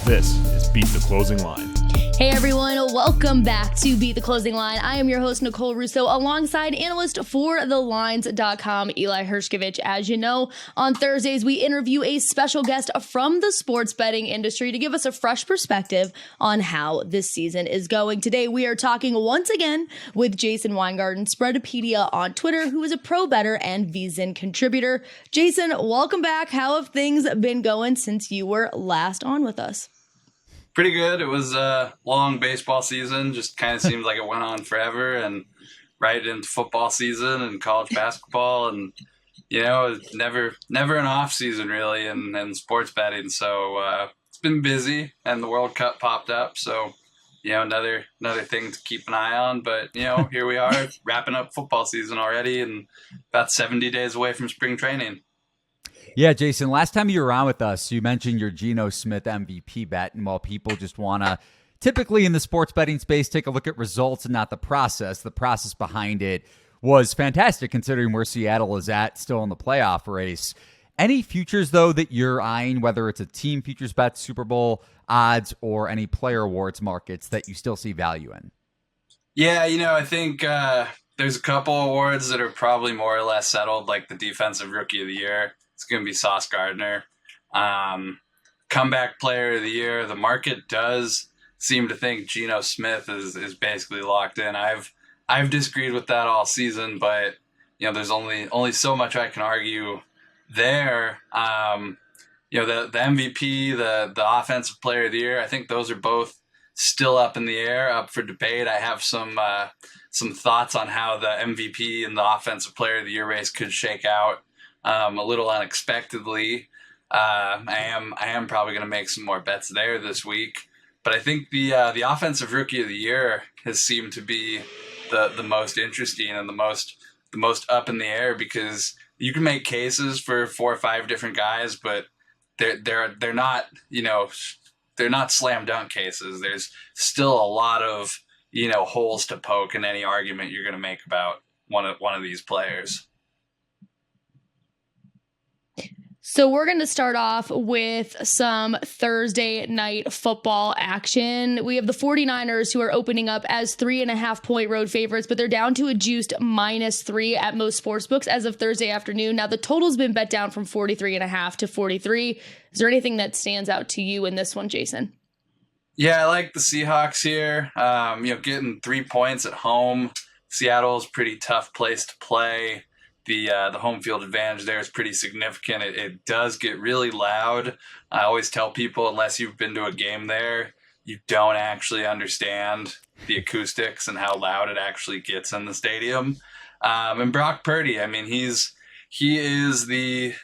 This is Beat the Closing Line. Hey everyone, welcome back to Beat the Closing Line. I am your host, Nicole Russo, alongside analyst for TheLines.com, Eli Hershkovich. As you know, on Thursdays, we interview a special guest from the sports betting industry to give us a fresh perspective on how this season is going. Today, we are talking once again with Jason Weingarten, Spreadopedia on Twitter, who is a pro bettor and VSiN contributor. Jason, welcome back. How have things been going since you were last on with us? Pretty good. It was a long baseball season. Just kind of seemed like it went on forever, and right into football season and college basketball, and it's never an off season really in sports betting. So it's been busy, and the World Cup popped up. So another thing to keep an eye on. But here we are wrapping up football season already, and about 70 days away from spring training. Yeah, Jason, last time you were on with us, you mentioned your Geno Smith MVP bet. And while people just want to, typically in the sports betting space, take a look at results and not the process behind it was fantastic considering where Seattle is at still in the playoff race. Any futures, though, that you're eyeing, whether it's a team futures bet, Super Bowl odds, or any player awards markets that you still see value in? Yeah, I think there's a couple awards that are probably more or less settled, like the Defensive Rookie of the Year. It's going to be Sauce Gardner. Comeback Player of the Year. The market does seem to think Geno Smith is basically locked in. I've disagreed with that all season, but there's only so much I can argue there. The MVP, the Offensive Player of the Year. I think those are both still up in the air, up for debate. I have some thoughts on how the MVP and the Offensive Player of the Year race could shake out. A little unexpectedly. I am probably going to make some more bets there this week, but I think the Offensive Rookie of the Year has seemed to be the most interesting and the most up in the air, because you can make cases for 4 or 5 different guys, but they're not they're not slam dunk cases. There's still a lot of holes to poke in any argument you're going to make about one of these players. So we're going to start off with some Thursday night football action. We have the 49ers, who are opening up as 3.5-point road favorites, but they're down to a juiced -3 at most sportsbooks as of Thursday afternoon. Now the total's been bet down from 43.5 to 43. Is there anything that stands out to you in this one, Jason? Yeah, I like the Seahawks here. Getting 3 points at home. Seattle's a pretty tough place to play. The home field advantage there is pretty significant. It does get really loud. I always tell people, unless you've been to a game there, you don't actually understand the acoustics and how loud it actually gets in the stadium. And Brock Purdy, he is the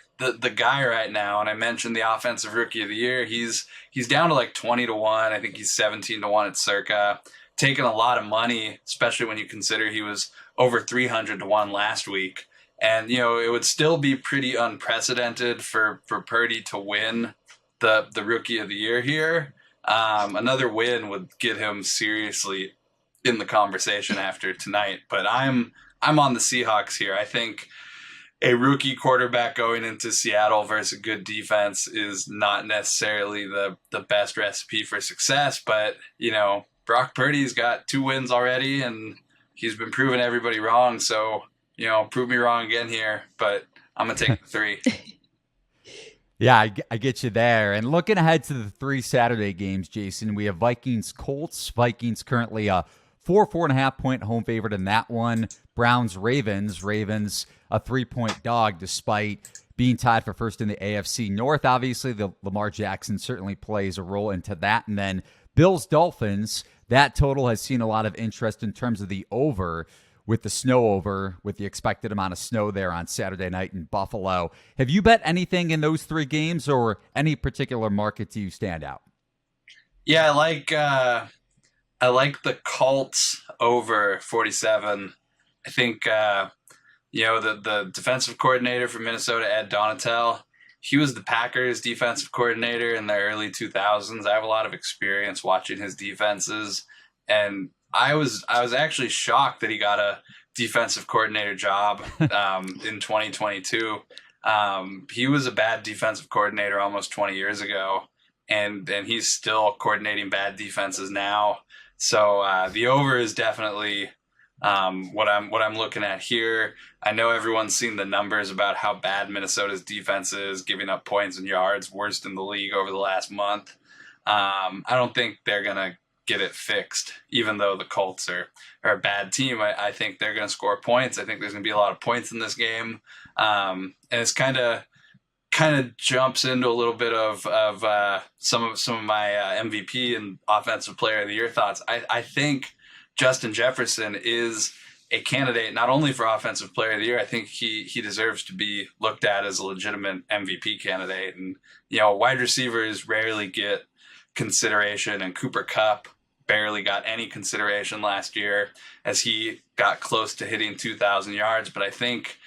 guy right now. And I mentioned the Offensive Rookie of the Year. He's down to like 20-1. I think he's 17-1 at Circa. Taking a lot of money, especially when you consider he was over 300-1 last week. And, it would still be pretty unprecedented for Purdy to win the Rookie of the Year here. Another win would get him seriously in the conversation after tonight. But I'm on the Seahawks here. I think a rookie quarterback going into Seattle versus a good defense is not necessarily the best recipe for success. But, Brock Purdy's got 2 wins already, and he's been proving everybody wrong. So, prove me wrong again here, but I'm going to take the 3. Yeah, I get you there. And looking ahead to the 3 Saturday games, Jason, we have Vikings-Colts. Vikings currently a 4.5-point home favorite in that one. Browns-Ravens. Ravens a 3-point dog despite being tied for first in the AFC North. Obviously, the Lamar Jackson certainly plays a role into that. And then Bills-Dolphins. That total has seen a lot of interest in terms of the over, with the snow over, with the expected amount of snow there on Saturday night in Buffalo. Have you bet anything in those 3 games, or any particular market do you stand out? Yeah, I like the Colts over 47. I think the defensive coordinator from Minnesota, Ed Donatel, he was the Packers defensive coordinator in the early 2000s. I have a lot of experience watching his defenses, and I was actually shocked that he got a defensive coordinator job in 2022. He was a bad defensive coordinator almost 20 years ago, and he's still coordinating bad defenses now. So the over is definitely what I'm looking at here. I know everyone's seen the numbers about how bad Minnesota's defense is, giving up points and yards, worst in the league over the last month. I don't think they're gonna get it fixed, even though the Colts are a bad team. I think they're going to score points. I think there's going to be a lot of points in this game. And it's kind of jumps into a little bit of some of my MVP and offensive player of the year thoughts. I think Justin Jefferson is a candidate not only for offensive player of the year. I think he deserves to be looked at as a legitimate MVP candidate. And, wide receivers rarely get consideration, and Cooper Kupp barely got any consideration last year as he got close to hitting 2,000 yards. But I think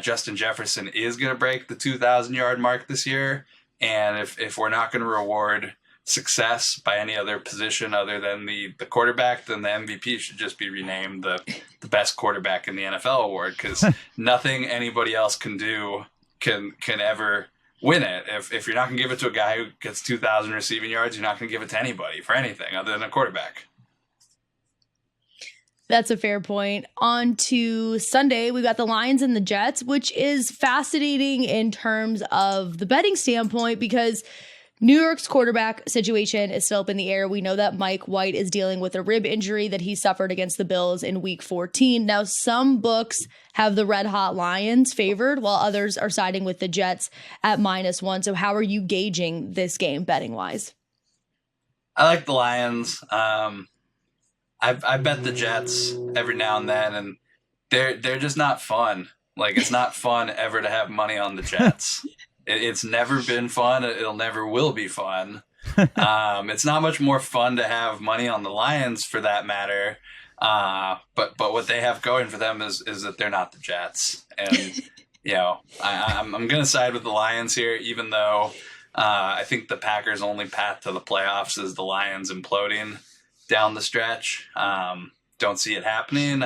Justin Jefferson is going to break the 2,000-yard mark this year. And if we're not going to reward success by any other position other than the quarterback, then the MVP should just be renamed the best quarterback in the NFL award, because nothing anybody else can do can ever win it. If you're not going to give it to a guy who gets 2,000 receiving yards, you're not going to give it to anybody for anything other than a quarterback. That's a fair point. On to Sunday, we got the Lions and the Jets, which is fascinating in terms of the betting standpoint because New York's quarterback situation is still up in the air. We know that Mike White is dealing with a rib injury that he suffered against the Bills in Week 14. Now, some books have the Red Hot Lions favored, while others are siding with the Jets at -1. So how are you gauging this game betting-wise? I like the Lions. I bet the Jets every now and then, and they're just not fun. Like, it's not fun ever to have money on the Jets. It's never been fun. It'll never will be fun. It's not much more fun to have money on the Lions for that matter. But what they have going for them is that they're not the Jets. And, I'm going to side with the Lions here, even though I think the Packers' only path to the playoffs is the Lions imploding down the stretch. Don't see it happening.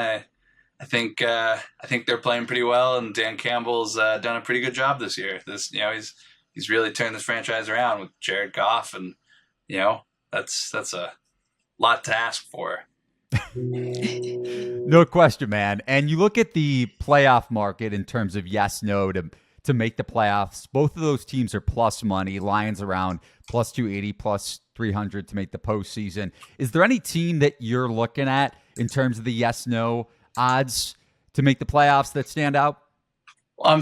I think they're playing pretty well, and Dan Campbell's done a pretty good job this year. He's really turned this franchise around with Jared Goff, and that's a lot to ask for. No question, man. And you look at the playoff market in terms of yes, no to make the playoffs. Both of those teams are plus money. Lions around plus 280, plus 300 to make the postseason. Is there any team that you're looking at in terms of the yes, no odds to make the playoffs that stand out? Well,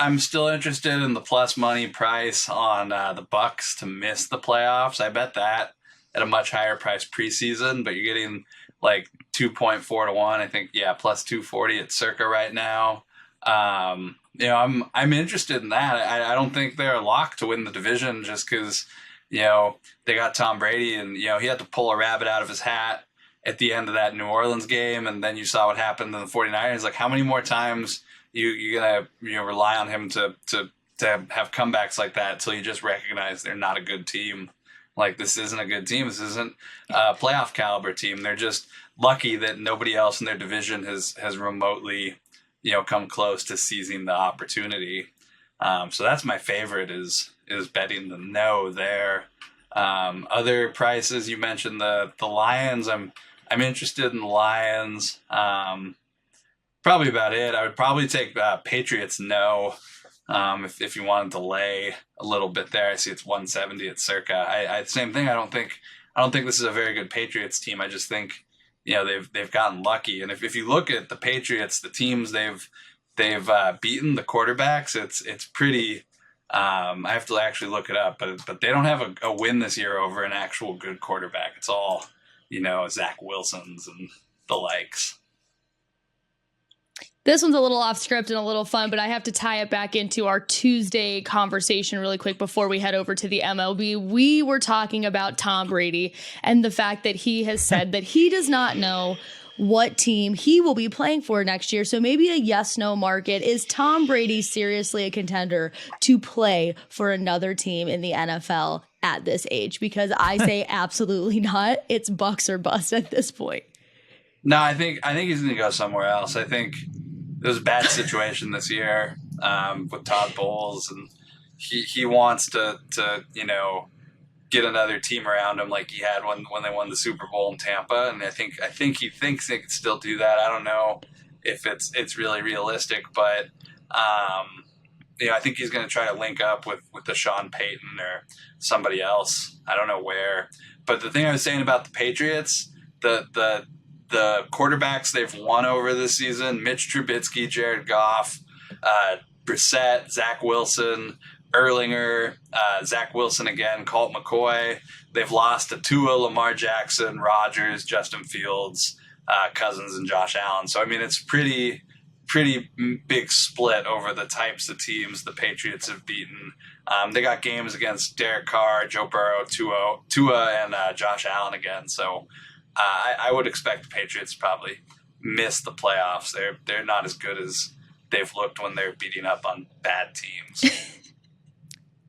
I'm still interested in the plus money price on the Bucks to miss the playoffs. I bet that at a much higher price preseason, but you're getting like 2.4 to 1. I think plus 240 at Circa right now. I'm interested in that. I don't think they're locked to win the division just because they got Tom Brady, and he had to pull a rabbit out of his hat at the end of that New Orleans game, and then you saw what happened to the 49ers. Like, how many more times you're gonna rely on him to have comebacks like that until you just recognize they're not a good team? Like, this isn't a good team. This isn't a playoff caliber team. They're just lucky that nobody else in their division has remotely come close to seizing the opportunity. So that's my favorite is betting the no there. Other prices, you mentioned the Lions. I'm interested in the Lions. Probably about it. I would probably take Patriots no. If you wanted to lay a little bit there, I see it's 170 at Circa. Same thing. I don't think this is a very good Patriots team. I just think they've gotten lucky. And if you look at the Patriots, the teams they've beaten, the quarterbacks, it's pretty. I have to actually look it up, but they don't have a win this year over an actual good quarterback. It's all Zach Wilson's and the likes. This one's a little off script and a little fun, but I have to tie it back into our Tuesday conversation really quick before we head over to the MLB. We were talking about Tom Brady and the fact that he has said that he does not know what team he will be playing for next year. So maybe a yes-no market. Is Tom Brady seriously a contender to play for another team in the NFL at this age? Because I say absolutely not. It's Bucks or bust at this point. No, I think he's going to go somewhere else. I think it was a bad situation this year with Todd Bowles, and he wants to get another team around him like he had when they won the Super Bowl in Tampa. And I think he thinks they can still do that. I don't know if it's really realistic, but I think he's going to try to link up with the Sean Payton or somebody else. I don't know where. But the thing I was saying about the Patriots, the quarterbacks they've won over this season, Mitch Trubisky, Jared Goff, Brissett, Zach Wilson, Erlinger, Zach Wilson again, Colt McCoy. They've lost to Tua, Lamar Jackson, Rodgers, Justin Fields, Cousins, and Josh Allen. So, I mean, it's pretty big split over the types of teams the Patriots have beaten. They got games against Derek Carr, Joe Burrow, Tua, and Josh Allen again. So I would expect the Patriots to probably miss the playoffs. They're not as good as they've looked when they're beating up on bad teams.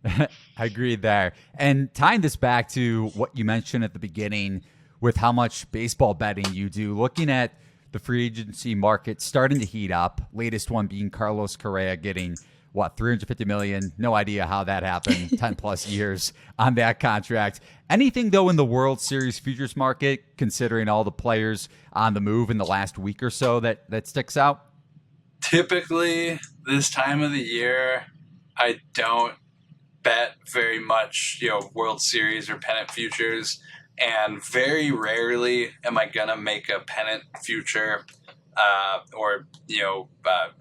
I agree there. And tying this back to what you mentioned at the beginning with how much baseball betting you do, looking at the free agency market starting to heat up, latest one being Carlos Correa getting, $350 million? No idea how that happened, 10 plus years on that contract. Anything, though, in the World Series futures market, considering all the players on the move in the last week or so that sticks out? Typically, this time of the year, I don't bet very much, World Series or pennant futures, and very rarely am I gonna make a pennant future or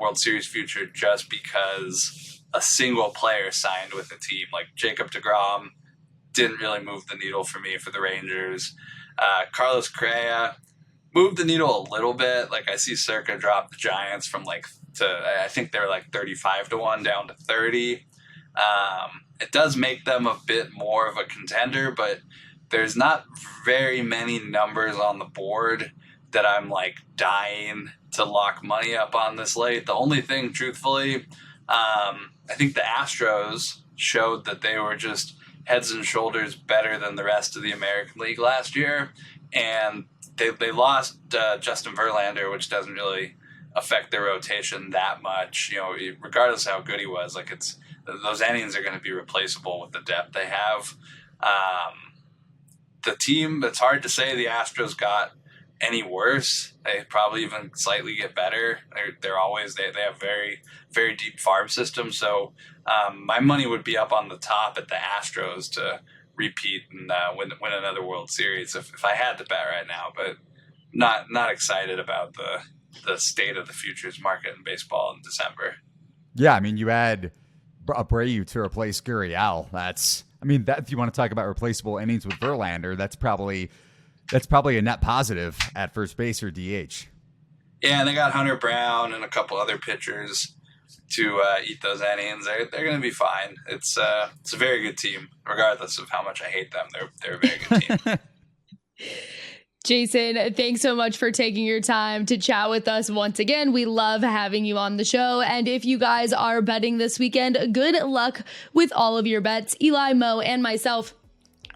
World Series future just because a single player signed with a team. Like Jacob deGrom didn't really move the needle for me for the Rangers. Carlos Correa moved the needle a little bit. Like I see Circa drop the Giants from I think they're 35-1 down to 30. It does make them a bit more of a contender, but there's not very many numbers on the board that I'm dying to lock money up on this late. The only thing, truthfully, I think the Astros showed that they were just heads and shoulders better than the rest of the American League last year. And they lost Justin Verlander, which doesn't really affect their rotation that much, regardless of how good he was. Those innings are going to be replaceable with the depth they have. The team, it's hard to say the Astros got any worse. They probably even slightly get better. They have very, very deep farm system. So my money would be up on the top at the Astros to repeat and win another World Series if I had to bet right now. But not excited about the state of the futures market in baseball in December. Yeah, I mean, you had Abreu to replace Gurriel. If you want to talk about replaceable innings with Verlander, that's probably a net positive at first base or DH. Yeah, and they got Hunter Brown and a couple other pitchers to eat those innings. They're going to be fine. It's a very good team, regardless of how much I hate them. They're a very good team. Jason, thanks so much for taking your time to chat with us once again. We love having you on the show. And if you guys are betting this weekend, good luck with all of your bets. Eli, Mo, and myself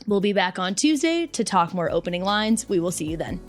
will be back on Tuesday to talk more opening lines. We will see you then.